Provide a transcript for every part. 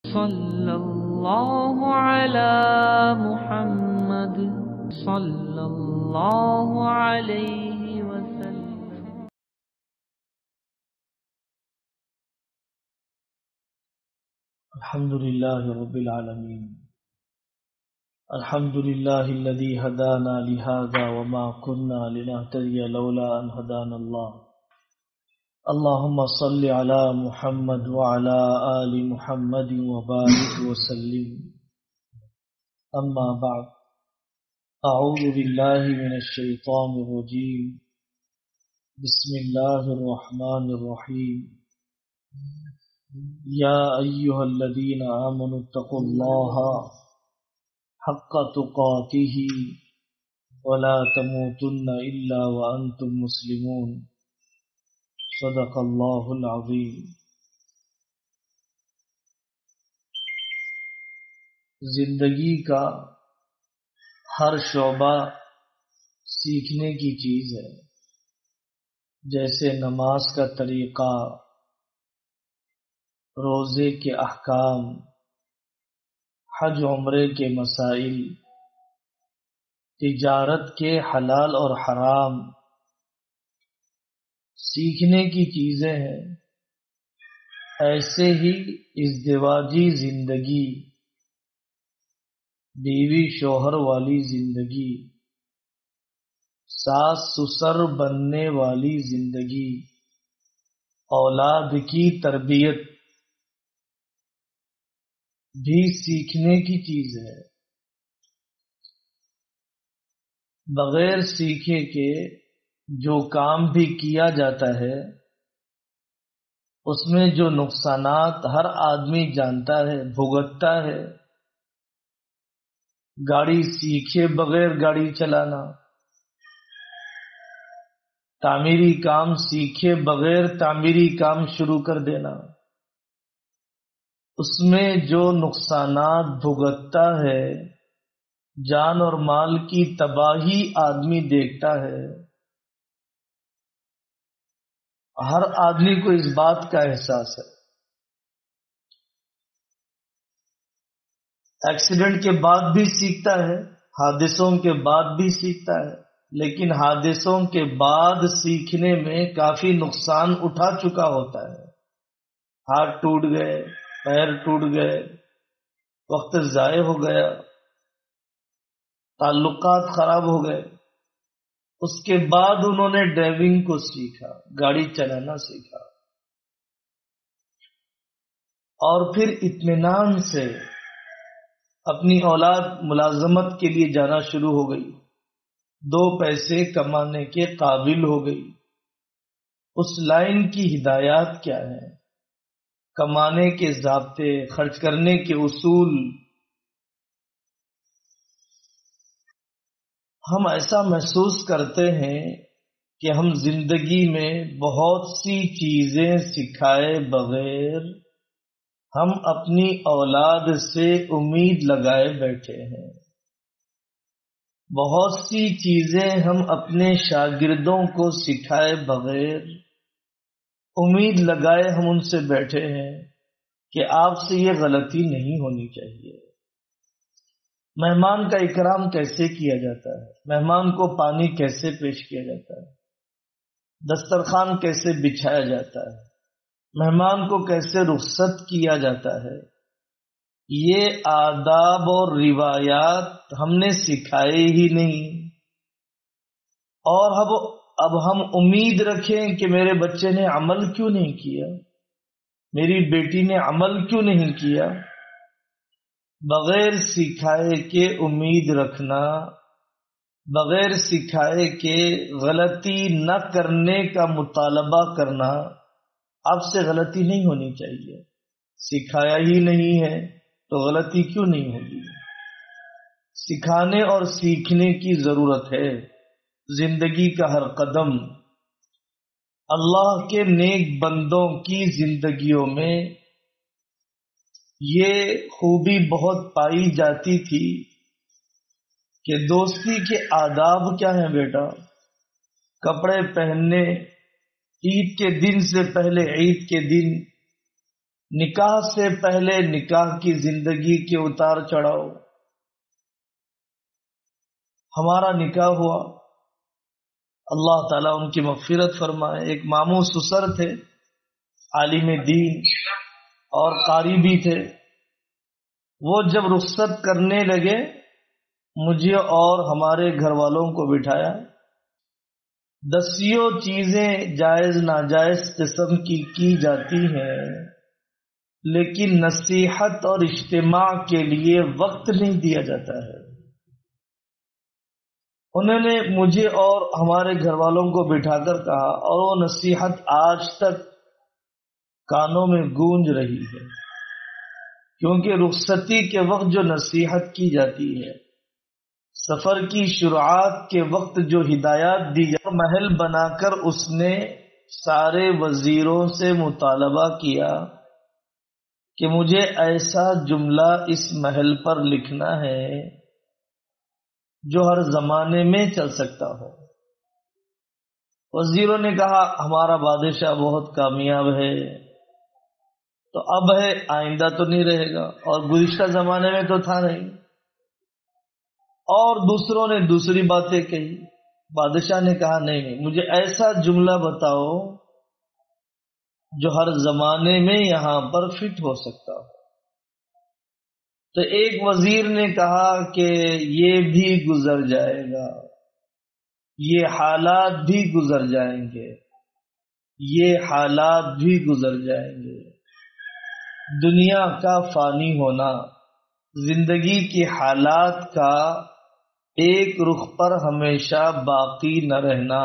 صلی اللہ علی محمد صلی اللہ علیہ وسلم۔ الحمد لله رب العالمين الحمد لله الذي هدانا لهذا وما كنا لنهتدي لولا أن هدانا الله اللهم صل على محمد وعلى آل محمد وبارك وسلم أما بعد أعوذ بالله من الشيطان الرجيم بسم الله الرحمن الرحيم يا أيها الذين آمنوا اتقوا الله حق تقاته ولا تموتن إلا وأنتم مسلمون صدق اللہ العظیم۔ زندگی کا ہر شعبہ سیکھنے کی چیز ہے، جیسے نماز کا طریقہ، روزے کے احکام، حج عمرے کے مسائل، تجارت کے حلال اور حرام سیکھنے کی چیزیں ہیں۔ ایسے ہی ازدواجی زندگی، بیوی شوہر والی زندگی، ساس سسر بننے والی زندگی، اولاد کی تربیت بھی سیکھنے کی چیز ہے۔ بغیر سیکھے کے جو کام بھی کیا جاتا ہے اس میں جو نقصانات ہر آدمی جانتا ہے، بھگتتا ہے۔ گاڑی سیکھے بغیر گاڑی چلانا، تعمیری کام سیکھے بغیر تعمیری کام شروع کر دینا، اس میں جو نقصانات بھگتتا ہے، جان اور مال کی تباہی آدمی دیکھتا ہے۔ ہر آدمی کو اس بات کا احساس ہے۔ ایکسیڈنٹ کے بعد بھی سیکھتا ہے، حادثوں کے بعد بھی سیکھتا ہے، لیکن حادثوں کے بعد سیکھنے میں کافی نقصان اٹھا چکا ہوتا ہے۔ ہاتھ ٹوٹ گئے، پیر ٹوٹ گئے، وقت ضائع ہو گیا، تعلقات خراب ہو گئے۔ اس کے بعد انہوں نے ڈرائیونگ کو سیکھا، گاڑی چلانا سیکھا، اور پھر اطمینان سے اپنی اولاد ملازمت کے لیے جانا شروع ہو گئی، دو پیسے کمانے کے قابل ہو گئی۔ اس لائن کی ہدایات کیا ہیں، کمانے کے ضابطے، خرچ کرنے کے اصول۔ ہم ایسا محسوس کرتے ہیں کہ ہم زندگی میں بہت سی چیزیں سکھائے بغیر ہم اپنی اولاد سے امید لگائے بیٹھے ہیں۔ بہت سی چیزیں ہم اپنے شاگردوں کو سکھائے بغیر امید لگائے ہم ان سے بیٹھے ہیں کہ آپ سے یہ غلطی نہیں ہونی چاہیے۔ مہمان کا اکرام کیسے کیا جاتا ہے، مہمان کو پانی کیسے پیش کیا جاتا ہے، دسترخوان کیسے بچھایا جاتا ہے، مہمان کو کیسے رخصت کیا جاتا ہے، یہ آداب اور روایات ہم نے سکھائے ہی نہیں۔ اور اب ہم امید رکھیں کہ میرے بچے نے عمل کیوں نہیں کیا، میری بیٹی نے عمل کیوں نہیں کیا۔ بغیر سکھائے کے امید رکھنا، بغیر سکھائے کے غلطی نہ کرنے کا مطالبہ کرنا، آپ سے غلطی نہیں ہونی چاہیے۔ سکھایا ہی نہیں ہے تو غلطی کیوں نہیں ہوگی۔ سکھانے اور سیکھنے کی ضرورت ہے۔ زندگی کا ہر قدم اللہ کے نیک بندوں کی زندگیوں میں یہ خوبی بہت پائی جاتی تھی کہ دوستی کے آداب کیا ہیں بیٹا، کپڑے پہننے، عید کے دن سے پہلے عید کے دن نکاح سے پہلے نکاح کی زندگی کے اتار چڑھاؤ. ہمارا نکاح ہوا، اللہ تعالیٰ ان کی مغفرت فرمائے. ایک ماموں سسر تھے، عالم دین اور قاری بھی تھے. وہ جب رخصت کرنے لگے مجھے اور ہمارے گھر والوں کو بٹھایا. دسیوں چیزیں جائز ناجائز قسم کی جاتی ہیں، لیکن نصیحت اور اجتماع کے لیے وقت نہیں دیا جاتا ہے. انہوں نے مجھے اور ہمارے گھر والوں کو بٹھا کر کہا، اور وہ نصیحت آج تک کانوں میں گونج رہی ہے، کیونکہ رخصتی کے وقت جو نصیحت کی جاتی ہے، سفر کی شروعات کے وقت جو ہدایات دی جاتی، محل بنا کر اس نے سارے وزیروں سے مطالبہ کیا کہ مجھے ایسا جملہ اس محل پر لکھنا ہے جو ہر زمانے میں چل سکتا ہو. وزیروں نے کہا ہمارا بادشاہ بہت کامیاب ہے، تو اب ہے، آئندہ تو نہیں رہے گا، اور گزشتہ زمانے میں تو تھا نہیں. اور دوسروں نے دوسری باتیں کہی. بادشاہ نے کہا نہیں، مجھے ایسا جملہ بتاؤ جو ہر زمانے میں یہاں پر فٹ ہو سکتا ہو. تو ایک وزیر نے کہا کہ یہ بھی گزر جائے گا، یہ حالات بھی گزر جائیں گے، یہ حالات بھی گزر جائیں گے. دنیا کا فانی ہونا، زندگی کے حالات کا ایک رخ پر ہمیشہ باقی نہ رہنا،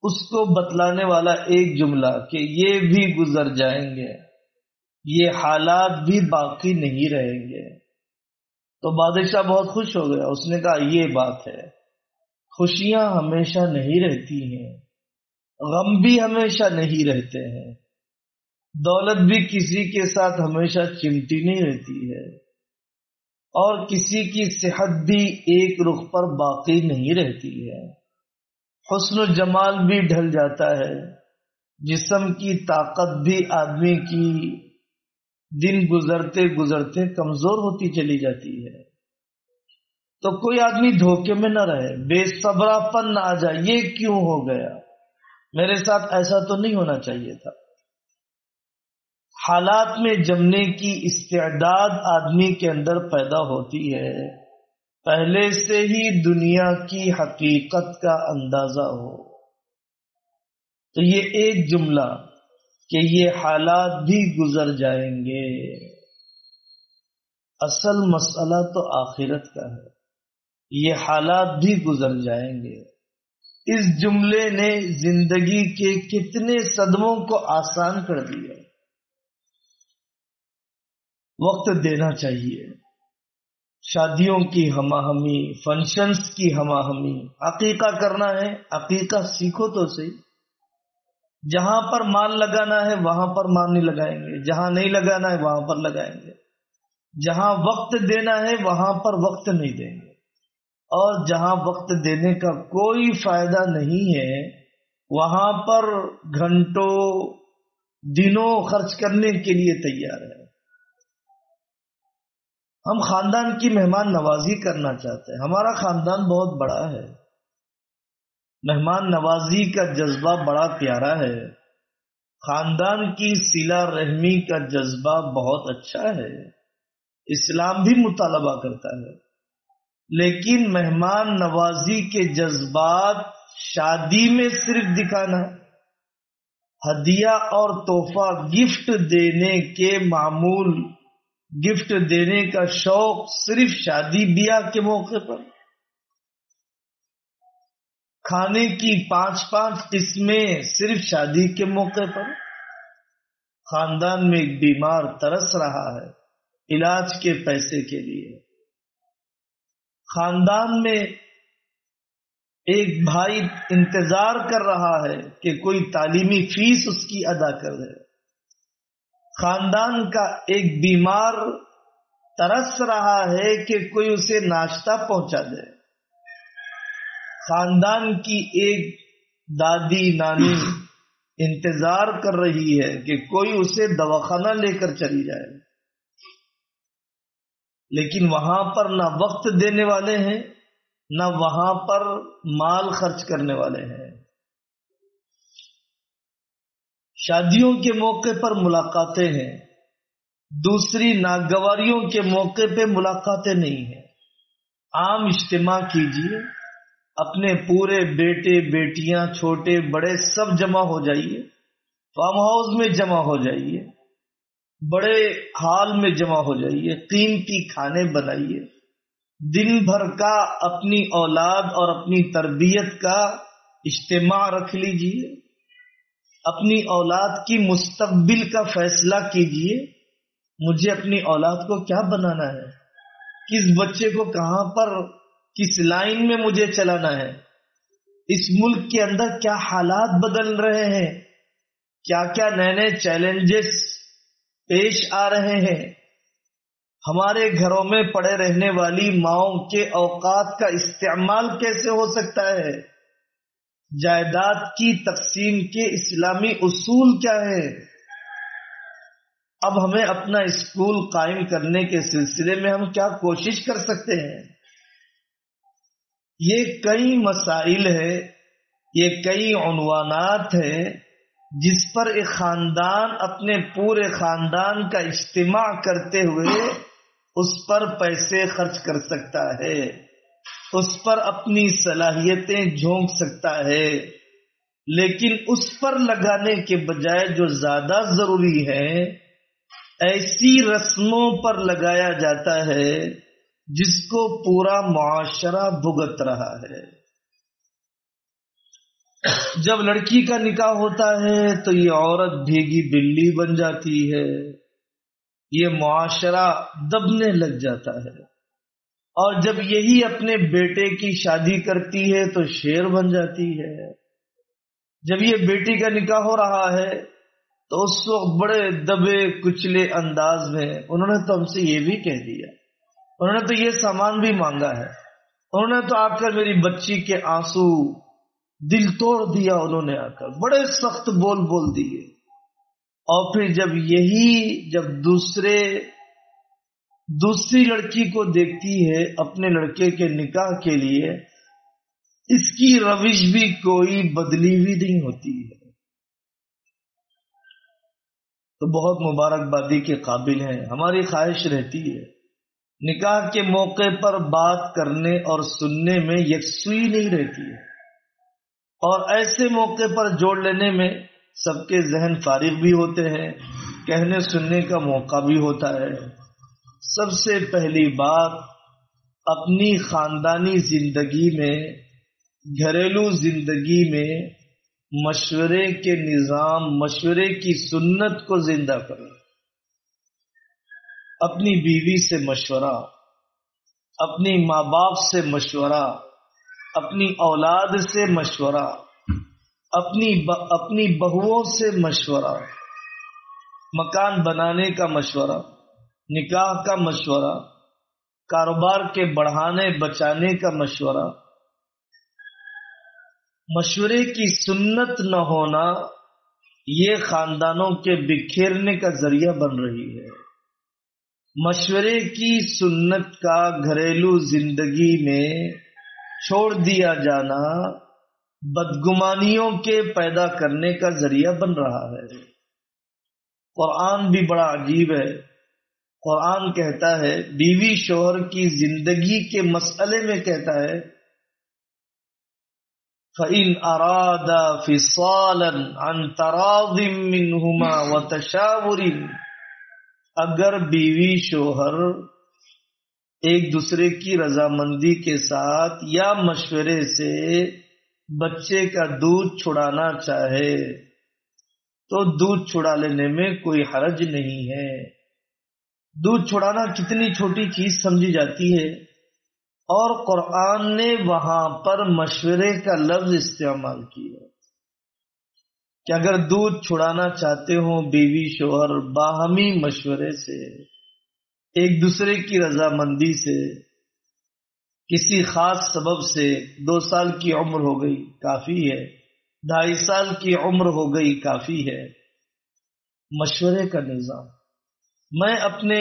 اس کو بتلانے والا ایک جملہ کہ یہ بھی گزر جائیں گے، یہ حالات بھی باقی نہیں رہیں گے. تو بادشاہ بہت خوش ہو گیا. اس نے کہا یہ بات ہے، خوشیاں ہمیشہ نہیں رہتی ہیں، غم بھی ہمیشہ نہیں رہتے ہیں، دولت بھی کسی کے ساتھ ہمیشہ چمٹی نہیں رہتی ہے، اور کسی کی صحت بھی ایک رخ پر باقی نہیں رہتی ہے. حسن و جمال بھی ڈھل جاتا ہے، جسم کی طاقت بھی آدمی کی دن گزرتے گزرتے کمزور ہوتی چلی جاتی ہے. تو کوئی آدمی دھوکے میں نہ رہے، بے صبرا پن نہ آ جائے، یہ کیوں ہو گیا، میرے ساتھ ایسا تو نہیں ہونا چاہیے تھا. حالات میں جمنے کی استعداد آدمی کے اندر پیدا ہوتی ہے، پہلے سے ہی دنیا کی حقیقت کا اندازہ ہو. تو یہ ایک جملہ کہ یہ حالات بھی گزر جائیں گے، اصل مسئلہ تو آخرت کا ہے. یہ حالات بھی گزر جائیں گے، اس جملے نے زندگی کے کتنے صدموں کو آسان کر دیا. وقت دینا چاہیے، شادیوں کی ہم آہنگی، فنکشنز کی ہم آہنگی. عقیقہ کرنا ہے، عقیقہ سیکھو تو صحیح. جہاں پر مال لگانا ہے وہاں پر مال نہیں لگائیں گے، جہاں نہیں لگانا ہے وہاں پر لگائیں گے. جہاں وقت دینا ہے وہاں پر وقت نہیں دیں گے، اور جہاں وقت دینے کا کوئی فائدہ نہیں ہے وہاں پر گھنٹوں دنوں خرچ کرنے کے لیے تیار ہے. ہم خاندان کی مہمان نوازی کرنا چاہتے ہیں. ہمارا خاندان بہت بڑا ہے، مہمان نوازی کا جذبہ بڑا پیارا ہے، خاندان کی صلہ رحمی کا جذبہ بہت اچھا ہے، اسلام بھی مطالبہ کرتا ہے. لیکن مہمان نوازی کے جذبات شادی میں صرف دکھانا، ہدیہ اور تحفہ گفٹ دینے کے معمول، گفٹ دینے کا شوق صرف شادی بیاہ کے موقع پر، کھانے کی 5 قسمیں صرف شادی کے موقع پر. خاندان میں ایک بیمار ترس رہا ہے علاج کے پیسے کے لیے، خاندان میں ایک بھائی انتظار کر رہا ہے کہ کوئی تعلیمی فیس اس کی ادا کر دے، خاندان کا ایک بیمار ترس رہا ہے کہ کوئی اسے ناشتہ پہنچا دے، خاندان کی ایک دادی نانی انتظار کر رہی ہے کہ کوئی اسے دواخانہ لے کر چلی جائے، لیکن وہاں پر نہ وقت دینے والے ہیں، نہ وہاں پر مال خرچ کرنے والے ہیں۔ شادیوں کے موقع پر ملاقاتیں ہیں، دوسری ناگواریوں کے موقع پہ ملاقاتیں نہیں ہیں۔ عام اجتماع کیجیے، اپنے پورے بیٹے بیٹیاں چھوٹے بڑے سب جمع ہو جائیے، فارم ہاؤس میں جمع ہو جائیے، بڑے ہال میں جمع ہو جائیے، قیمتی کھانے بنائیے، دن بھر کا اپنی اولاد اور اپنی تربیت کا اجتماع رکھ لیجیے، اپنی اولاد کی مستقبل کا فیصلہ کیجیے، مجھے اپنی اولاد کو کیا بنانا ہے، کس بچے کو کہاں پر کس لائن میں مجھے چلانا ہے، اس ملک کے اندر کیا حالات بدل رہے ہیں، کیا کیا نئے نئے چیلنجز پیش آ رہے ہیں، ہمارے گھروں میں پڑے رہنے والی ماؤں کے اوقات کا استعمال کیسے ہو سکتا ہے، جائیداد کی تقسیم کے اسلامی اصول کیا ہے۔ اب ہمیں اپنا اسکول قائم کرنے کے سلسلے میں ہم کیا کوشش کر سکتے ہیں۔ یہ کئی مسائل ہیں، یہ کئی عنوانات ہیں جس پر ایک خاندان اپنے پورے خاندان کا اجتماع کرتے ہوئے اس پر پیسے خرچ کر سکتا ہے، اس پر اپنی صلاحیتیں جھونک سکتا ہے، لیکن اس پر لگانے کے بجائے جو زیادہ ضروری ہے ایسی رسموں پر لگایا جاتا ہے جس کو پورا معاشرہ بھگت رہا ہے۔ جب لڑکی کا نکاح ہوتا ہے تو یہ عورت بھیگی بلی بن جاتی ہے، یہ معاشرہ دبنے لگ جاتا ہے، اور جب یہی اپنے بیٹے کی شادی کرتی ہے تو شیر بن جاتی ہے۔ جب یہ بیٹی کا نکاح ہو رہا ہے تو اس وقت بڑے دبے کچلے انداز میں انہوں نے تو ہم سے یہ بھی کہہ دیا، انہوں نے تو یہ سامان بھی مانگا ہے، انہوں نے تو آ کر میری بچی کے آنسو دل توڑ دیا، انہوں نے آ کر بڑے سخت بول دیے۔ اور پھر جب دوسری لڑکی کو دیکھتی ہے اپنے لڑکے کے نکاح کے لیے، اس کی روش بھی کوئی بدلی ہوئی نہیں ہوتی ہے، تو بہت مبارکبادی کے قابل ہیں۔ ہماری خواہش رہتی ہے نکاح کے موقع پر بات کرنے اور سننے میں یکسوئی نہیں رہتی ہے، اور ایسے موقع پر جوڑ لینے میں سب کے ذہن فارغ بھی ہوتے ہیں، کہنے سننے کا موقع بھی ہوتا ہے۔ سب سے پہلی بات اپنی خاندانی زندگی میں، گھریلو زندگی میں مشورے کے نظام، مشورے کی سنت کو زندہ کرو۔ اپنی بیوی سے مشورہ، اپنی ماں باپ سے مشورہ، اپنی اولاد سے مشورہ، اپنی بہوؤں سے مشورہ، مکان بنانے کا مشورہ، نکاح کا مشورہ، کاروبار کے بڑھانے بچانے کا مشورہ۔ مشورے کی سنت نہ ہونا یہ خاندانوں کے بکھیرنے کا ذریعہ بن رہی ہے۔ مشورے کی سنت کا گھریلو زندگی میں چھوڑ دیا جانا بدگمانیوں کے پیدا کرنے کا ذریعہ بن رہا ہے۔ قرآن بھی بڑا عجیب ہے، قرآن کہتا ہے بیوی شوہر کی زندگی کے مسئلے میں کہتا ہے فَإِنْ أَرَادَا فِصَالًا عَنْ تَرَاضٍ مِّنْهُمَا وَتَشَاوُرٍ، اگر بیوی شوہر ایک دوسرے کی رضامندی کے ساتھ یا مشورے سے بچے کا دودھ چھڑانا چاہے تو دودھ چھڑا لینے میں کوئی حرج نہیں ہے۔ دودھ چھڑانا کتنی چھوٹی چیز سمجھی جاتی ہے، اور قرآن نے وہاں پر مشورے کا لفظ استعمال کیا کہ اگر دودھ چھڑانا چاہتے ہوں بیوی شوہر باہمی مشورے سے، ایک دوسرے کی رضامندی سے، کسی خاص سبب سے 2 سال کی عمر ہو گئی کافی ہے، 2.5 سال کی عمر ہو گئی، کافی ہے۔ مشورے کا نظام، میں اپنے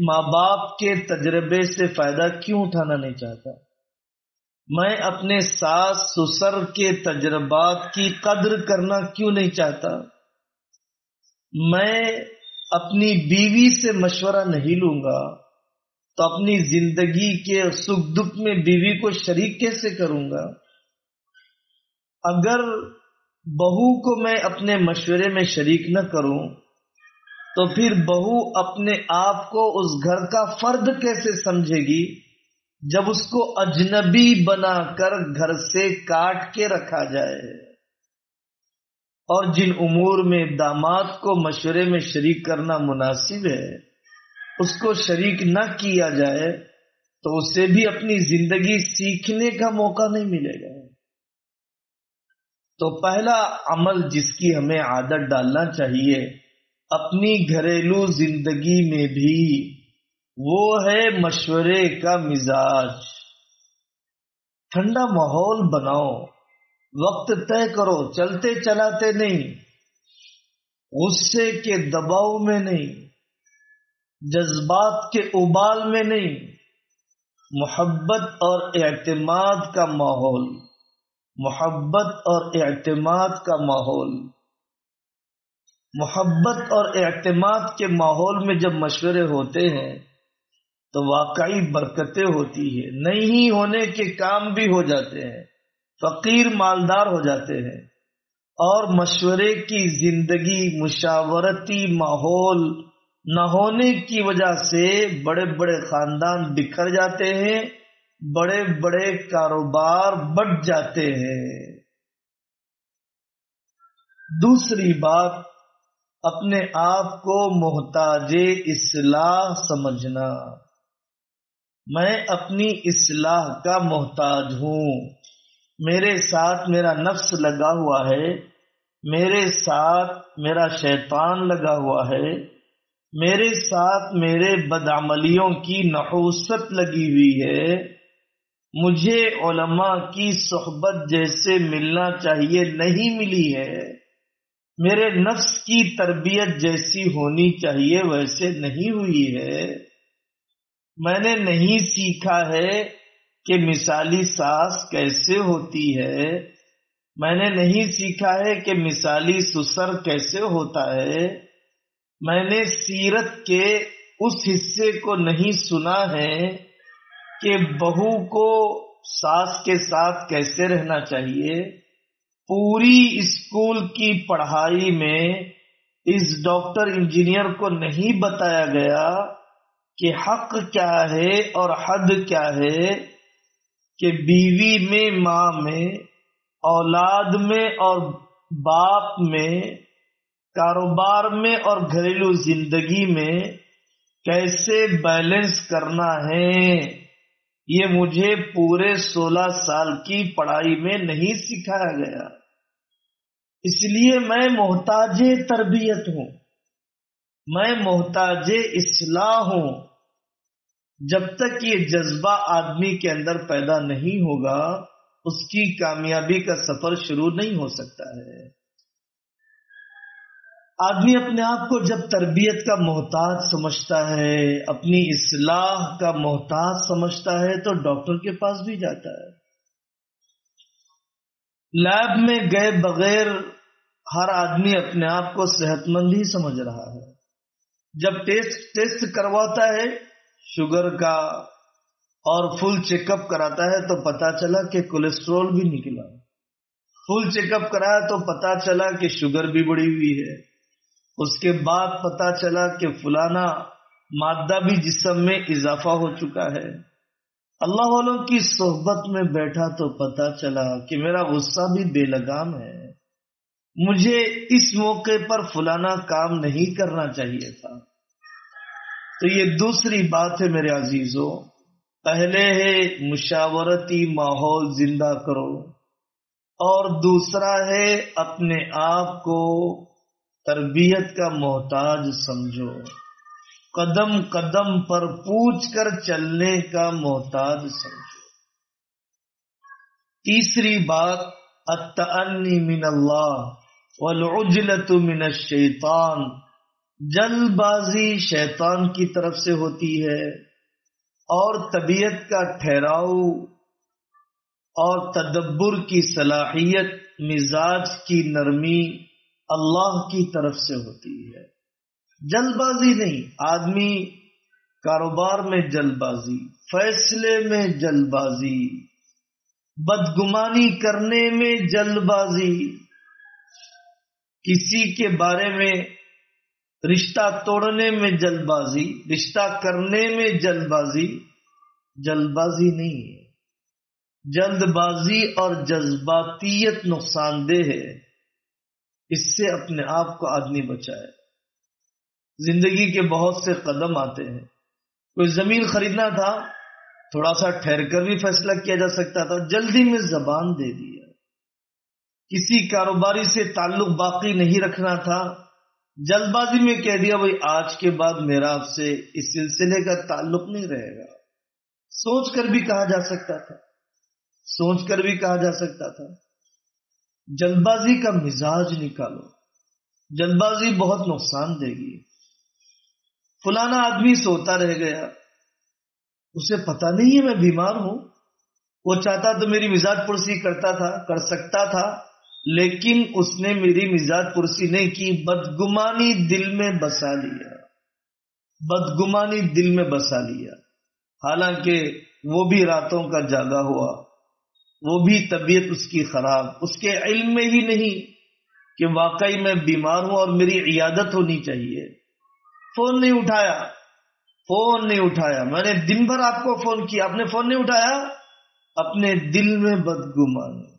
ماں باپ کے تجربے سے فائدہ کیوں اٹھانا نہیں چاہتا؟ میں اپنے ساس سسر کے تجربات کی قدر کرنا کیوں نہیں چاہتا؟ میں اپنی بیوی سے مشورہ نہیں لوں گا تو اپنی زندگی کے سکھ دکھ میں بیوی کو شریک کیسے کروں گا؟ اگر بہو کو میں اپنے مشورے میں شریک نہ کروں تو پھر بہو اپنے آپ کو اس گھر کا فرد کیسے سمجھے گی جب اس کو اجنبی بنا کر گھر سے کاٹ کے رکھا جائے؟ اور جن امور میں داماد کو مشورے میں شریک کرنا مناسب ہے اس کو شریک نہ کیا جائے تو اسے بھی اپنی زندگی سیکھنے کا موقع نہیں ملے گا۔ تو پہلا عمل جس کی ہمیں عادت ڈالنا چاہیے اپنی گھریلو زندگی میں بھی، وہ ہے مشورے کا مزاج۔ ٹھنڈا ماحول بناؤ، وقت طے کرو، چلتے چلاتے نہیں، غصے کے دباؤ میں نہیں، جذبات کے ابال میں نہیں، محبت اور اعتماد کا ماحول، محبت اور اعتماد کا ماحول۔ محبت اور اعتماد کے ماحول میں جب مشورے ہوتے ہیں تو واقعی برکتیں ہوتی ہیں، نہیں ہونے کے کام بھی ہو جاتے ہیں، فقیر مالدار ہو جاتے ہیں، اور مشورے کی زندگی مشاورتی ماحول نہ ہونے کی وجہ سے بڑے بڑے خاندان بکھر جاتے ہیں، بڑے بڑے کاروبار بٹ جاتے ہیں۔ دوسری بات، اپنے آپ کو محتاج اصلاح سمجھنا۔ میں اپنی اصلاح کا محتاج ہوں، میرے ساتھ میرا نفس لگا ہوا ہے، میرے ساتھ میرا شیطان لگا ہوا ہے، میرے ساتھ میرے بدعملیوں کی نحوست لگی ہوئی ہے۔ مجھے علماء کی صحبت جیسے ملنا چاہیے نہیں ملی ہے، میرے نفس کی تربیت جیسی ہونی چاہیے ویسے نہیں ہوئی ہے۔ میں نے نہیں سیکھا ہے کہ مثالی ساس کیسے ہوتی ہے، میں نے نہیں سیکھا ہے کہ مثالی سسر کیسے ہوتا ہے، میں نے سیرت کے اس حصے کو نہیں سنا ہے کہ بہو کو ساس کے ساتھ کیسے رہنا چاہیے۔ پوری اسکول کی پڑھائی میں اس ڈاکٹر انجینئر کو نہیں بتایا گیا کہ حق کیا ہے اور حد کیا ہے، کہ بیوی میں، ماں میں، اولاد میں اور باپ میں، کاروبار میں اور گھریلو زندگی میں کیسے بیلنس کرنا ہے، یہ مجھے پورے 16 سال کی پڑھائی میں نہیں سکھایا گیا۔ اس لیے میں محتاج تربیت ہوں، میں محتاج اصلاح ہوں۔ جب تک یہ جذبہ آدمی کے اندر پیدا نہیں ہوگا اس کی کامیابی کا سفر شروع نہیں ہو سکتا ہے۔ آدمی اپنے آپ کو جب تربیت کا محتاج سمجھتا ہے، اپنی اصلاح کا محتاج سمجھتا ہے تو ڈاکٹر کے پاس بھی جاتا ہے۔ لیب میں گئے بغیر ہر آدمی اپنے آپ کو صحت مند ہی سمجھ رہا ہے۔ جب ٹیسٹ کرواتا ہے شوگر کا اور فل چیک اپ کراتا ہے تو پتا چلا کہ کولیسٹرول بھی نکلا، فل چیک اپ کرایا تو پتا چلا کہ شوگر بھی بڑھی ہوئی ہے، اس کے بعد پتا چلا کہ فلانا مادہ بھی جسم میں اضافہ ہو چکا ہے۔ اللہ والوں کی صحبت میں بیٹھا تو پتا چلا کہ میرا غصہ بھی بے لگام ہے، مجھے اس موقع پر فلانا کام نہیں کرنا چاہیے تھا۔ تو یہ دوسری بات ہے میرے عزیزوں، پہلے ہے مشاورتی ماحول زندہ کرو، اور دوسرا ہے اپنے آپ کو تربیت کا محتاج سمجھو، قدم قدم پر پوچھ کر چلنے کا محتاج سمجھو۔ تیسری بات، التأنی من اللہ والعجلۃ من الشیطان، جلد بازی شیطان کی طرف سے ہوتی ہے، اور طبیعت کا ٹھہراؤ اور تدبر کی صلاحیت، مزاج کی نرمی اللہ کی طرف سے ہوتی ہے، جلد بازی نہیں۔ آدمی کاروبار میں جلد بازی، فیصلے میں جلد بازی، بدگمانی کرنے میں جلد بازی، کسی کے بارے میں رشتہ توڑنے میں جلد بازی، رشتہ کرنے میں جلد بازی، جلد بازی نہیں ہے۔ جلد بازی اور جذباتیت نقصان دہ ہے، اس سے اپنے آپ کو آدمی بچائے۔ زندگی کے بہت سے قدم آتے ہیں، کوئی زمین خریدنا تھا، تھوڑا سا ٹھہر کر بھی فیصلہ کیا جا سکتا تھا، جلدی میں زبان دے دیا۔ کسی کاروباری سے تعلق باقی نہیں رکھنا تھا، جلد بازی میں کہہ دیا بھائی آج کے بعد میرا آپ سے اس سلسلے کا تعلق نہیں رہے گا۔ سوچ کر بھی کہا جا سکتا تھا، سوچ کر بھی کہا جا سکتا تھا۔ جلد بازی کا مزاج نکالو، جلد بازی بہت نقصان دے گی۔ فلانا آدمی سوتا رہ گیا، اسے پتا نہیں ہے میں بیمار ہوں، وہ چاہتا تو میری مزاج پرسی کرتا تھا، کر سکتا تھا، لیکن اس نے میری مزاج پرسی نہیں کی، بدگمانی دل میں بسا لیا، بدگمانی دل میں بسا لیا، حالانکہ وہ بھی راتوں کا جاگا ہوا، وہ بھی طبیعت اس کی خراب، اس کے علم میں ہی نہیں کہ واقعی میں بیمار ہوں اور میری عیادت ہونی چاہیے۔ فون نہیں اٹھایا، فون نہیں اٹھایا، میں نے دن بھر آپ کو فون کیا، آپ نے فون نہیں اٹھایا، اپنے دل میں بدگمانی۔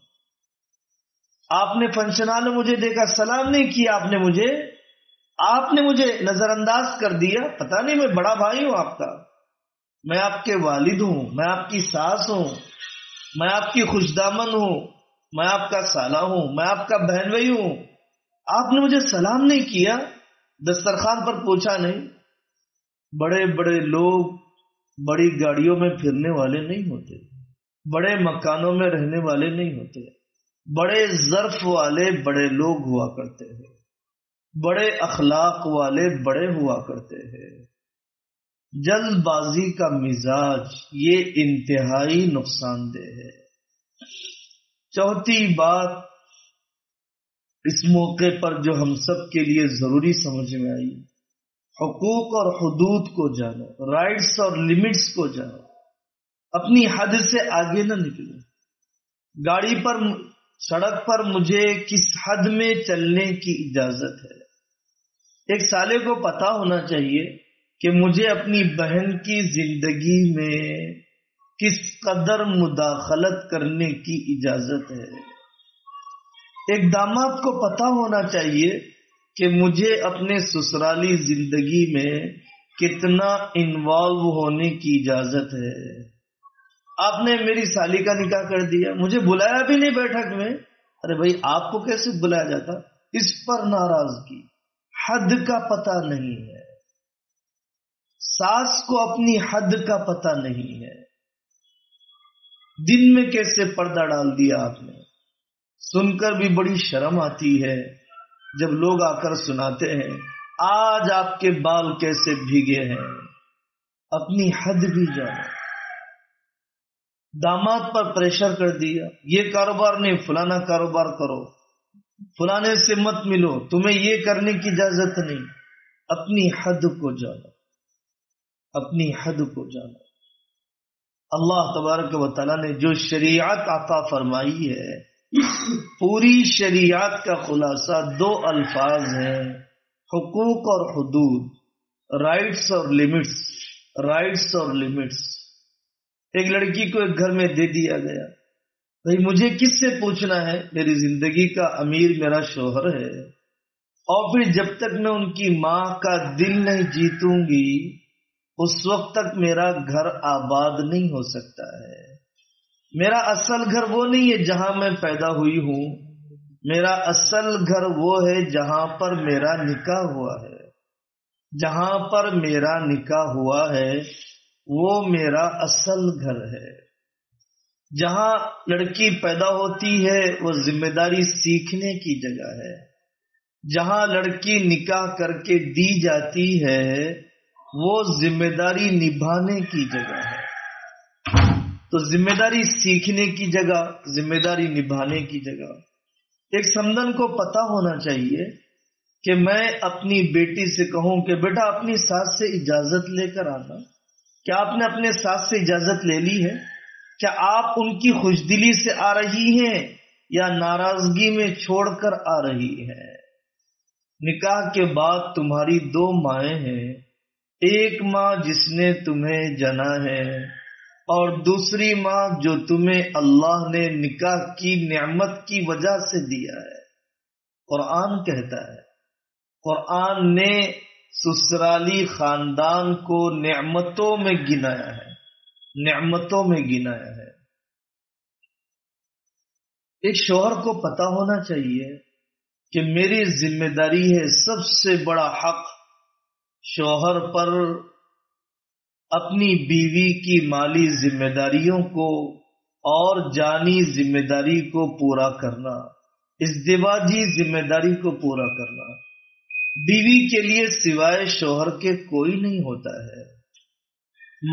آپ نے فنکشن ہال میں مجھے دیکھا، سلام نہیں کیا آپ نے مجھے نظر انداز کر دیا، پتہ نہیں میں بڑا بھائی ہوں آپ کا، میں آپ کے والد ہوں، میں آپ کی ساس ہوں، میں آپ کی خوش دامن ہوں، میں آپ کا سالہ ہوں، میں آپ کا بہن بھائی ہوں، آپ نے مجھے سلام نہیں کیا، دسترخوان پر پوچھا نہیں۔ بڑے بڑے لوگ بڑی گاڑیوں میں پھرنے والے نہیں ہوتے، بڑے مکانوں میں رہنے والے نہیں ہوتے، بڑے ظرف والے بڑے لوگ ہوا کرتے ہیں، بڑے اخلاق والے بڑے ہوا کرتے ہیں۔ جلد بازی کا مزاج یہ انتہائی نقصان دہ ہے۔ چوتھی بات اس موقع پر جو ہم سب کے لیے ضروری سمجھ میں آئی، حقوق اور حدود کو جانو، رائٹس اور لیمٹس کو جانو، اپنی حد سے آگے نہ نکلو۔ گاڑی پر، سڑک پر مجھے کس حد میں چلنے کی اجازت ہے؟ ایک سالے کو پتا ہونا چاہیے کہ مجھے اپنی بہن کی زندگی میں کس قدر مداخلت کرنے کی اجازت ہے۔ ایک داماد کو پتا ہونا چاہیے کہ مجھے اپنے سسرالی زندگی میں کتنا انوالو ہونے کی اجازت ہے۔ آپ نے میری سالی کا نکاح کر دیا، مجھے بلایا بھی نہیں بیٹھک میں، ارے بھائی آپ کو کیسے بلایا جاتا؟ اس پر ناراضگی، حد کا پتہ نہیں ہے۔ ساس کو اپنی حد کا پتہ نہیں ہے، دن میں کیسے پردہ ڈال دیا آپ نے۔ سن کر بھی بڑی شرم آتی ہے جب لوگ آ کر سناتے ہیں آج آپ کے بال کیسے بھیگے ہیں۔ اپنی حد بھی جانو۔ داماد پر پریشر کر دیا، یہ کاروبار نہیں فلانا کاروبار کرو، فلانے سے مت ملو، تمہیں یہ کرنے کی اجازت نہیں۔ اپنی حد کو جانو، اپنی حد کو جانو۔ اللہ تبارک و تعالیٰ نے جو شریعت عطا فرمائی ہے، پوری شریعت کا خلاصہ دو الفاظ ہیں، حقوق اور حدود، رائٹس اور لیمٹس، رائٹس اور لیمٹس۔ ایک لڑکی کو ایک گھر میں دے دیا گیا، بھائی مجھے کس سے پوچھنا ہے، میری زندگی کا امیر میرا شوہر ہے، اور پھر جب تک میں ان کی ماں کا دل نہیں جیتوں گی اس وقت تک میرا گھر آباد نہیں ہو سکتا ہے۔ میرا اصل گھر وہ نہیں ہے جہاں میں پیدا ہوئی ہوں، میرا اصل گھر وہ ہے جہاں پر میرا نکاح ہوا ہے، جہاں پر میرا نکاح ہوا ہے وہ میرا اصل گھر ہے۔ جہاں لڑکی پیدا ہوتی ہے وہ ذمہ داری سیکھنے کی جگہ ہے، جہاں لڑکی نکاح کر کے دی جاتی ہے وہ ذمہ داری نبھانے کی جگہ ہے۔ تو ذمہ داری سیکھنے کی جگہ، ذمہ داری نبھانے کی جگہ۔ ایک سمندن کو پتا ہونا چاہیے کہ میں اپنی بیٹی سے کہوں کہ بیٹا اپنی ساس سے اجازت لے کر آنا، کیا آپ نے اپنے ساس سے اجازت لے لی ہے؟ کیا آپ ان کی خوشدلی سے آ رہی ہیں یا ناراضگی میں چھوڑ کر آ رہی ہیں؟ نکاح کے بعد تمہاری دو مائیں ہیں، ایک ماں جس نے تمہیں جنا ہے اور دوسری ماں جو تمہیں اللہ نے نکاح کی نعمت کی وجہ سے دیا ہے۔ قرآن کہتا ہے، قرآن نے سسرالی خاندان کو نعمتوں میں گنایا ہے، نعمتوں میں گنایا ہے۔ ایک شوہر کو پتا ہونا چاہیے کہ میری ذمہ داری ہے، سب سے بڑا حق شوہر پر اپنی بیوی کی مالی ذمہ داریوں کو اور جانی ذمہ داری کو پورا کرنا، ازدواجی ذمہ داری کو پورا کرنا۔ بیوی کے لیے سوائے شوہر کے کوئی نہیں ہوتا ہے،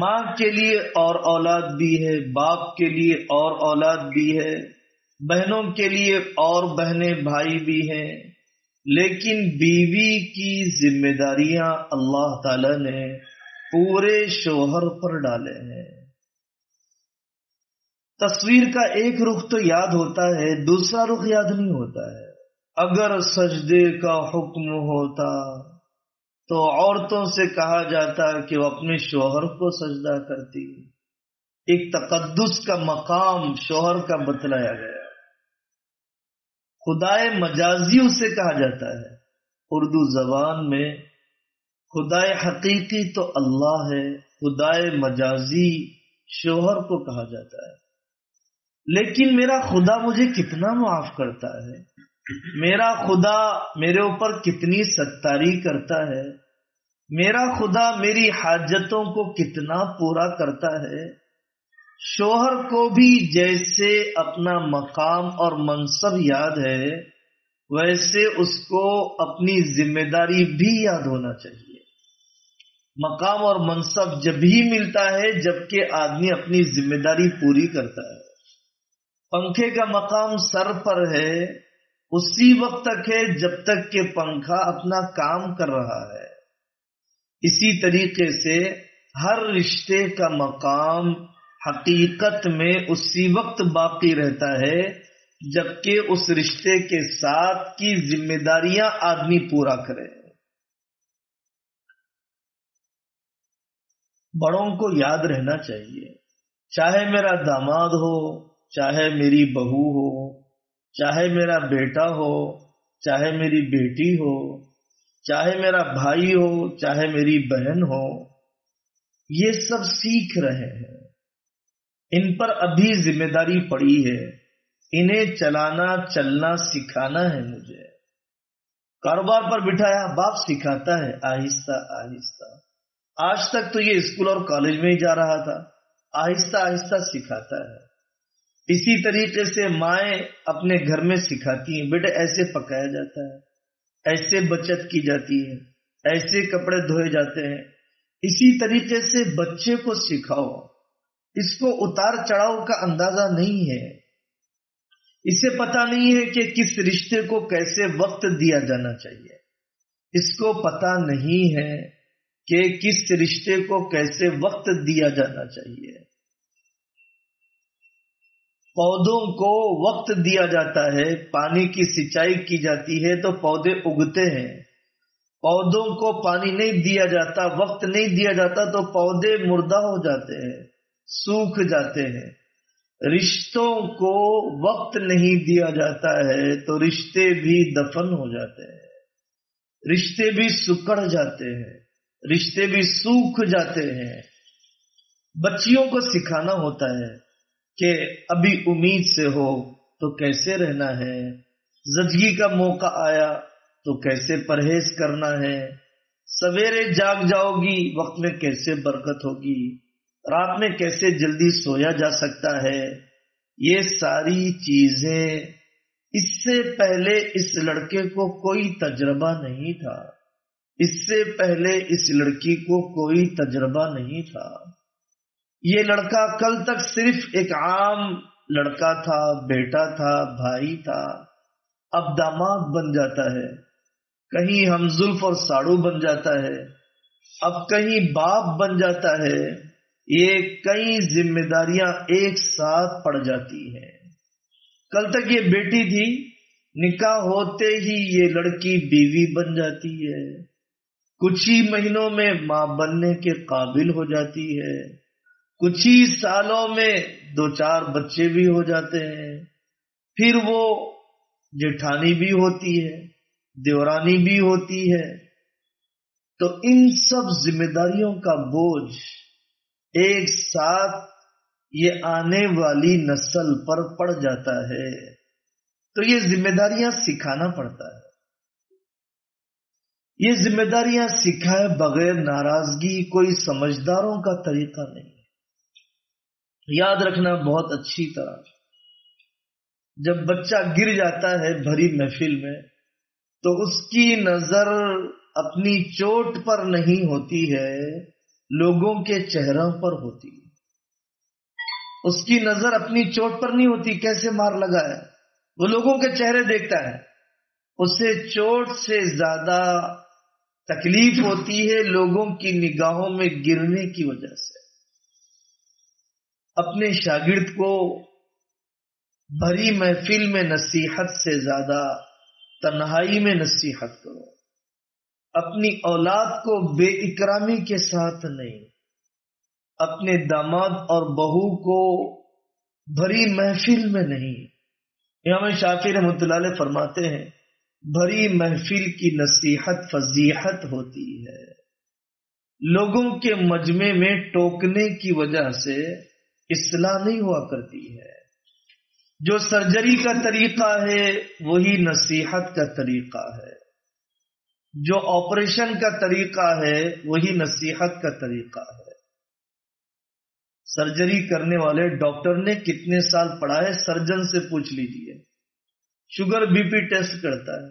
ماں کے لیے اور اولاد بھی ہے، باپ کے لیے اور اولاد بھی ہے، بہنوں کے لیے اور بہنیں بھائی بھی ہیں، لیکن بیوی کی ذمہ داریاں اللہ تعالی نے پورے شوہر پر ڈالے ہیں۔ تصویر کا ایک رخ تو یاد ہوتا ہے، دوسرا رخ یاد نہیں ہوتا ہے۔ اگر سجدے کا حکم ہوتا تو عورتوں سے کہا جاتا کہ وہ اپنے شوہر کو سجدہ کرتی۔ ایک تقدس کا مقام شوہر کا بتلایا گیا۔ خدائے مجازی اسے کہا جاتا ہے، اردو زبان میں خدائے حقیقی تو اللہ ہے، خدائے مجازی شوہر کو کہا جاتا ہے۔ لیکن میرا خدا مجھے کتنا معاف کرتا ہے، میرا خدا میرے اوپر کتنی ستاری کرتا ہے، میرا خدا میری حاجتوں کو کتنا پورا کرتا ہے۔ شوہر کو بھی جیسے اپنا مقام اور منصب یاد ہے ویسے اس کو اپنی ذمہ داری بھی یاد ہونا چاہیے۔ مقام اور منصب جب ہی ملتا ہے جبکہ آدمی اپنی ذمہ داری پوری کرتا ہے۔ پنکھے کا مقام سر پر ہے، اسی وقت تک ہے جب تک کہ پنکھا اپنا کام کر رہا ہے۔ اسی طریقے سے ہر رشتے کا مقام حقیقت میں اسی وقت باقی رہتا ہے جبکہ اس رشتے کے ساتھ کی ذمہ داریاں آدمی پورا کرے۔ بڑوں کو یاد رہنا چاہیے، چاہے میرا داماد ہو، چاہے میری بہو ہو، چاہے میرا بیٹا ہو، چاہے میری بیٹی ہو، چاہے میرا بھائی ہو، چاہے میری بہن ہو، یہ سب سیکھ رہے ہیں، ان پر ابھی ذمہ داری پڑی ہے، انہیں چلانا چلنا سکھانا ہے مجھے۔ کاروبار پر بٹھایا، باپ سکھاتا ہے آہستہ آہستہ۔ آج تک تو یہ اسکول اور کالج میں ہی جا رہا تھا، آہستہ آہستہ سکھاتا ہے۔ اسی طریقے سے مائیں اپنے گھر میں سکھاتی ہیں، بیٹے ایسے پکایا جاتا ہے، ایسے بچت کی جاتی ہے، ایسے کپڑے دھوئے جاتے ہیں۔ اسی طریقے سے بچے کو سکھاؤ، اس کو اتار چڑھاؤ کا اندازہ نہیں ہے، اسے پتا نہیں ہے کہ کس رشتے کو کیسے وقت دیا جانا چاہیے، اس کو پتا نہیں ہے کہ کس رشتے کو کیسے وقت دیا جانا چاہیے۔ پودوں کو وقت دیا جاتا ہے، پانی کی سینچائی کی جاتی ہے تو پودے اگتے ہیں۔ پودوں کو پانی نہیں دیا جاتا، وقت نہیں دیا جاتا تو پودے مردہ ہو جاتے ہیں، سوکھ جاتے ہیں۔ رشتوں کو وقت نہیں دیا جاتا ہے تو رشتے بھی دفن ہو جاتے ہیں، رشتے بھی سکڑ جاتے ہیں، رشتے بھی سوکھ جاتے ہیں۔ بچیوں کو سکھانا ہوتا ہے کہ ابھی امید سے ہو تو کیسے رہنا ہے، زچگی کا موقع آیا تو کیسے پرہیز کرنا ہے، سویرے جاگ جاؤ گی وقت میں کیسے برکت ہوگی، رات میں کیسے جلدی سویا جا سکتا ہے، یہ ساری چیزیں اس سے پہلے اس لڑکے کو کوئی تجربہ نہیں تھا، اس سے پہلے اس لڑکی کو کوئی تجربہ نہیں تھا۔ یہ لڑکا کل تک صرف ایک عام لڑکا تھا، بیٹا تھا، بھائی تھا، اب داماد بن جاتا ہے، کہیں ہمزلف اور ساڑو بن جاتا ہے، اب کہیں باپ بن جاتا ہے۔ یہ کئی ذمہ داریاں ایک ساتھ پڑ جاتی ہیں۔ کل تک یہ بیٹی تھی، نکاح ہوتے ہی یہ لڑکی بیوی بن جاتی ہے، کچھ ہی مہینوں میں ماں بننے کے قابل ہو جاتی ہے، کچھ ہی سالوں میں 2-4 بچے بھی ہو جاتے ہیں، پھر وہ جیٹھانی بھی ہوتی ہے، دیورانی بھی ہوتی ہے۔ تو ان سب ذمہ داریوں کا بوجھ ایک ساتھ یہ آنے والی نسل پر پڑ جاتا ہے، تو یہ ذمہ داریاں سکھانا پڑتا ہے۔ یہ ذمہ داریاں سکھائے بغیر ناراضگی کوئی سمجھداروں کا طریقہ نہیں ہے۔ یاد رکھنا بہت اچھی طرح، جب بچہ گر جاتا ہے بھری محفل میں تو اس کی نظر اپنی چوٹ پر نہیں ہوتی ہے، لوگوں کے چہروں پر ہوتی ہے۔ اس کی نظر اپنی چوٹ پر نہیں ہوتی، کیسے مار لگا ہے، وہ لوگوں کے چہرے دیکھتا ہے۔ اسے چوٹ سے زیادہ تکلیف ہوتی ہے لوگوں کی نگاہوں میں گرنے کی وجہ سے۔ اپنے شاگرد کو بھری محفل میں نصیحت سے زیادہ تنہائی میں نصیحت کرو۔ اپنی اولاد کو بے اکرامی کے ساتھ نہیں، اپنے داماد اور بہو کو بھری محفل میں نہیں۔ امام شافعی رحمۃ اللہ علیہ فرماتے ہیں بھری محفل کی نصیحت فضیحت ہوتی ہے، لوگوں کے مجمع میں ٹوکنے کی وجہ سے اصلاح نہیں ہوا کرتی ہے۔ جو سرجری کا طریقہ ہے وہی نصیحت کا طریقہ ہے، جو آپریشن کا طریقہ ہے وہی نصیحت کا طریقہ ہے۔ سرجری کرنے والے ڈاکٹر نے کتنے سال پڑھا ہے سرجن سے پوچھ لیجئے۔ شوگر بی پی ٹیسٹ کرتا ہے،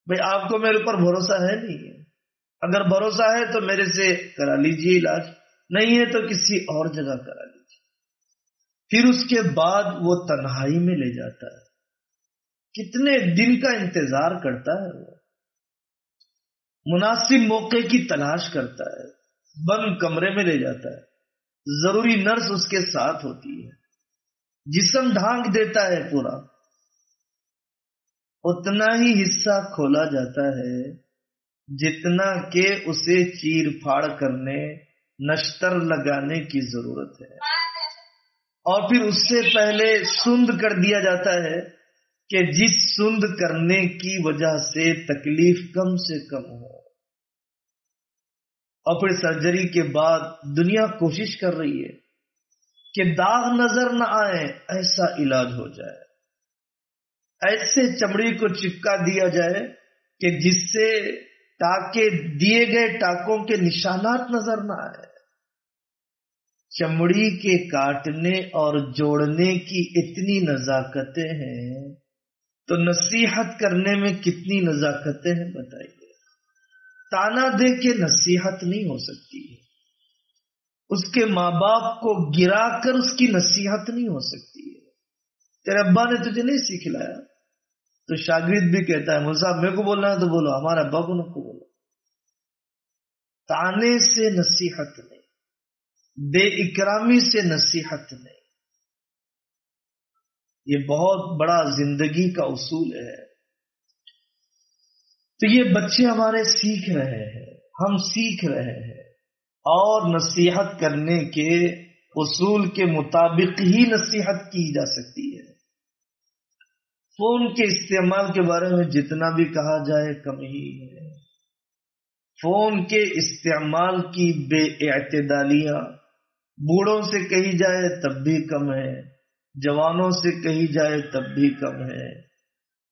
بھئی آپ کو میرے اوپر بھروسہ ہے نہیں ہے، اگر بھروسہ ہے تو میرے سے کرا لیجئے علاج، نہیں ہے تو کسی اور جگہ کرا لیجئے۔ پھر اس کے بعد وہ تنہائی میں لے جاتا ہے، کتنے دن کا انتظار کرتا ہے، وہ مناسب موقع کی تلاش کرتا ہے، بند کمرے میں لے جاتا ہے، ضروری نرس اس کے ساتھ ہوتی ہے، جسم ڈھانک دیتا ہے پورا، اتنا ہی حصہ کھولا جاتا ہے جتنا کہ اسے چیر پھاڑ کرنے، نشتر لگانے کی ضرورت ہے، اور پھر اس سے پہلے سند کر دیا جاتا ہے کہ جس سند کرنے کی وجہ سے تکلیف کم سے کم ہو۔ اور پھر سرجری کے بعد دنیا کوشش کر رہی ہے کہ داغ نظر نہ آئے، ایسا علاج ہو جائے، ایسے چمڑی کو چپکا دیا جائے کہ جس سے ٹاکے دیے گئے ٹاکوں کے نشانات نظر نہ آئے۔ چمڑی کے کاٹنے اور جوڑنے کی اتنی نزاکتیں ہیں تو نصیحت کرنے میں کتنی نزاکتیں ہیں بتائیے۔ تانا دے کے نصیحت نہیں ہو سکتی ہے، اس کے ماں باپ کو گرا کر اس کی نصیحت نہیں ہو سکتی ہے۔ تیرے ابا نے تجھے نہیں سکھلایا تو شاگرد بھی کہتا ہے مول صاحب میرے کو بولنا ہے تو بولو، ہمارا ابا کو نہ کو بولو۔ تانے سے نصیحت نہیں، بے اکرامی سے نصیحت نہیں، یہ بہت بڑا زندگی کا اصول ہے۔ تو یہ بچے ہمارے سیکھ رہے ہیں، ہم سیکھ رہے ہیں، اور نصیحت کرنے کے اصول کے مطابق ہی نصیحت کی جا سکتی ہے۔ فون کے استعمال کے بارے میں جتنا بھی کہا جائے کم ہی ہے۔ فون کے استعمال کی بے اعتدالیاں بوڑھوں سے کہی جائے تب بھی کم ہے، جوانوں سے کہی جائے تب بھی کم ہے،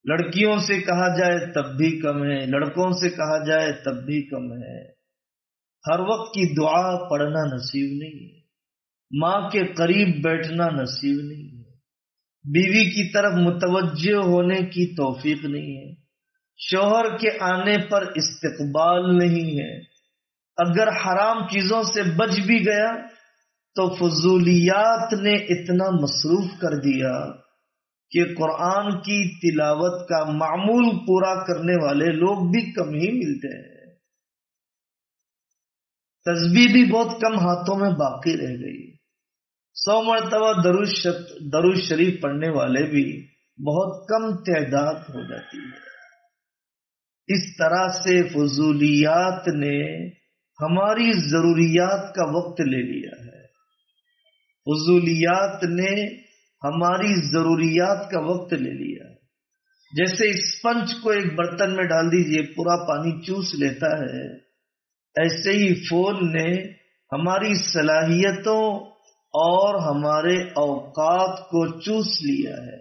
لڑکیوں سے کہا جائے تب بھی کم ہے، لڑکوں سے کہا جائے تب بھی کم ہے۔ ہر وقت کی دعا پڑھنا نصیب نہیں ہے، ماں کے قریب بیٹھنا نصیب نہیں ہے، بیوی کی طرف متوجہ ہونے کی توفیق نہیں ہے، شوہر کے آنے پر استقبال نہیں ہے، اگر حرام چیزوں سے بچ بھی گیا تو فضولیات نے اتنا مصروف کر دیا کہ قرآن کی تلاوت کا معمول پورا کرنے والے لوگ بھی کم ہی ملتے ہیں، تسبیح بھی بہت کم ہاتھوں میں باقی رہ گئی، 100 مرتبہ درود شریف پڑھنے والے بھی بہت کم تعداد ہو جاتی ہے۔ اس طرح سے فضولیات نے ہماری ضروریات کا وقت لے لیا ہے، فضولیات نے ہماری ضروریات کا وقت لے لیا ہے۔ جیسے اسپنج کو ایک برتن میں ڈال دیجئے پورا پانی چوس لیتا ہے، ایسے ہی فون نے ہماری صلاحیتوں اور ہمارے اوقات کو چوس لیا ہے۔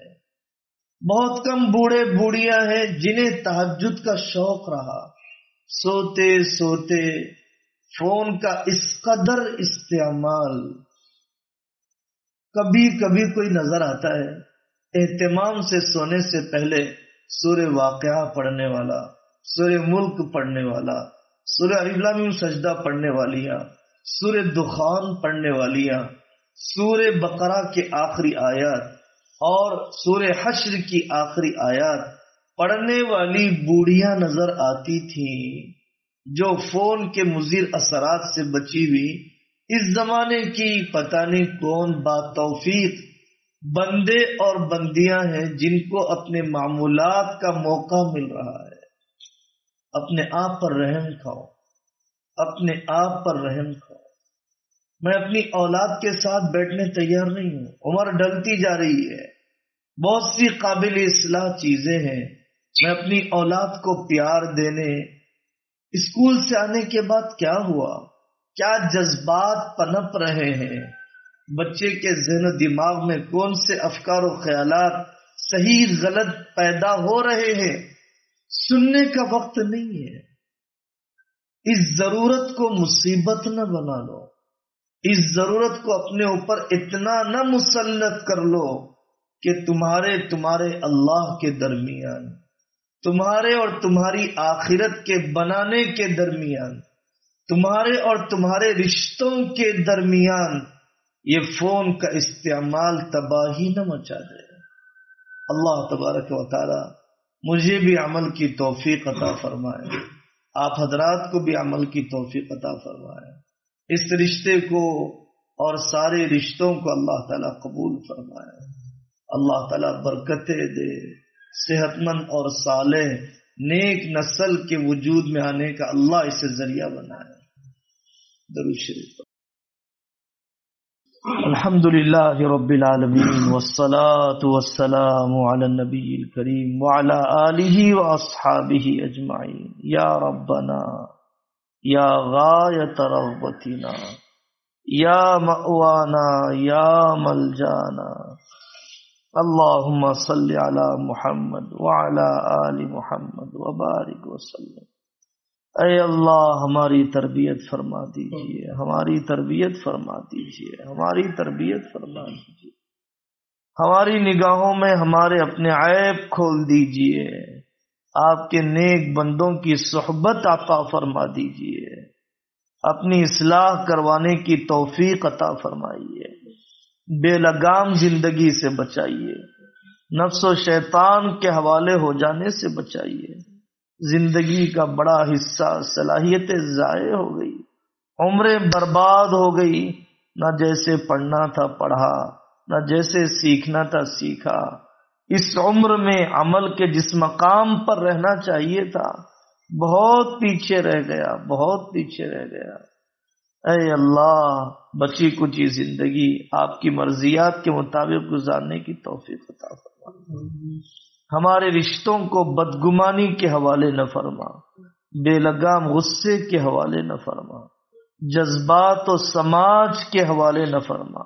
بہت کم بوڑھے بوڑھیاں ہیں جنہیں تہجد کا شوق رہا، سوتے سوتے فون کا اس قدر استعمال۔ کبھی کبھی کوئی نظر آتا ہے اہتمام سے سونے سے پہلے سورہ واقعہ پڑھنے والا، سورہ ملک پڑھنے والا، سورہ الف لام میم سجدہ پڑھنے والیاں، سورہ دخان پڑھنے والیاں، سورہ بقرہ کے آخری آیات اور سورہ حشر کی آخری آیات پڑھنے والی بوڑھیاں نظر آتی تھیں، جو فون کے مضر اثرات سے بچی ہوئی۔ اس زمانے کی پتہ نہیں کون باتوفیق بندے اور بندیاں ہیں جن کو اپنے معمولات کا موقع مل رہا ہے۔ اپنے آپ پر رحم کھاؤ، اپنے آپ پر رحم کھاؤ۔ میں اپنی اولاد کے ساتھ بیٹھنے تیار نہیں ہوں، عمر ڈلتی جا رہی ہے، بہت سی قابل اصلاح چیزیں ہیں، میں اپنی اولاد کو پیار دینے، اسکول سے آنے کے بعد کیا ہوا، کیا جذبات پنپ رہے ہیں، بچے کے ذہن و دماغ میں کون سے افکار و خیالات صحیح غلط پیدا ہو رہے ہیں، سننے کا وقت نہیں ہے۔ اس ضرورت کو مصیبت نہ بنا لو، اس ضرورت کو اپنے اوپر اتنا نہ مسلط کر لو کہ تمہارے اللہ کے درمیان، تمہارے اور تمہاری آخرت کے بنانے کے درمیان، تمہارے اور تمہارے رشتوں کے درمیان یہ فون کا استعمال تباہی نہ مچا دے۔ اللہ تبارک و تعالی مجھے بھی عمل کی توفیق عطا فرمائے، آپ حضرات کو بھی عمل کی توفیق عطا فرمائے، اس رشتے کو اور سارے رشتوں کو اللہ تعالیٰ قبول فرمائے، اللہ تعالیٰ برکتیں دے، صحت مند اور صالح نیک نسل کے وجود میں آنے کا اللہ اسے ذریعہ بنائے۔ درود شریف۔ الحمدللہ رب العالمین والصلاة والسلام علی النبی الکریم وعلی آلہ واصحابہ اجمعین۔ یا ربنا یا غایت رغبتنا یا مأوانا یا ملجانا، اللہم صل علی محمد وعلی آل محمد وبارک وسلم۔ اے اللہ ہماری تربیت فرما دیجئے، ہماری تربیت فرما دیجئے، ہماری تربیت فرما دیجئے، ہماری نگاہوں میں ہمارے اپنے عیب کھول دیجئے، آپ کے نیک بندوں کی صحبت عطا فرما دیجئے، اپنی اصلاح کروانے کی توفیق عطا فرمائیے، بے لگام زندگی سے بچائیے، نفس و شیطان کے حوالے ہو جانے سے بچائیے۔ زندگی کا بڑا حصہ صلاحیتیں ضائع ہو گئی، عمریں برباد ہو گئی، نہ جیسے پڑھنا تھا پڑھا، نہ جیسے سیکھنا تھا سیکھا۔ اس عمر میں عمل کے جس مقام پر رہنا چاہیے تھا بہت پیچھے رہ گیا، بہت پیچھے رہ گیا۔ اے اللہ بچی کچی زندگی آپ کی مرضیات کے مطابق گزارنے کی توفیق عطا فرما، ہمارے رشتوں کو بدگمانی کے حوالے نہ فرما، بے لگام غصے کے حوالے نہ فرما، جذبات و سماج کے حوالے نہ فرما،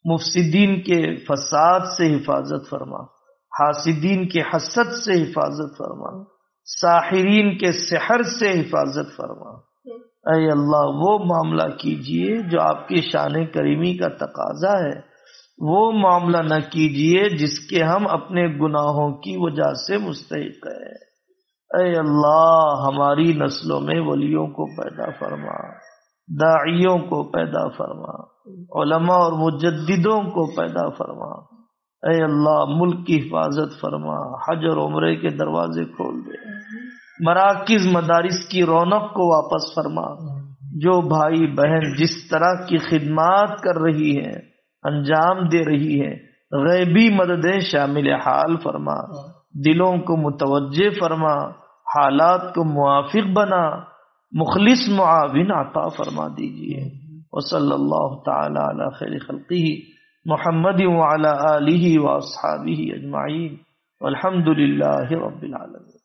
مفسدین کے فساد سے حفاظت فرما، حاسدین کے حسد سے حفاظت فرما، ساحرین کے سحر سے حفاظت فرما۔ اے اللہ وہ معاملہ کیجئے جو آپ کی شان کریمی کا تقاضا ہے، وہ معاملہ نہ کیجیے جس کے ہم اپنے گناہوں کی وجہ سے مستحق ہیں۔ اے اللہ ہماری نسلوں میں ولیوں کو پیدا فرما، داعیوں کو پیدا فرما، علماء اور مجددوں کو پیدا فرما۔ اے اللہ ملک کی حفاظت فرما، حج اور عمرے کے دروازے کھول دے، مراکز مدارس کی رونق کو واپس فرما۔ جو بھائی بہن جس طرح کی خدمات کر رہی ہیں، انجام دے رہی ہیں، غیبی مددیں شامل حال فرما، دلوں کو متوجہ فرما، حالات کو موافق بنا، مخلص معاون عطا فرما دیجیے۔ وصلی اللہ تعالی علی خیر خلقہ محمد وعلی آلہ واصحابہ اجمعین والحمد للہ رب العالمین۔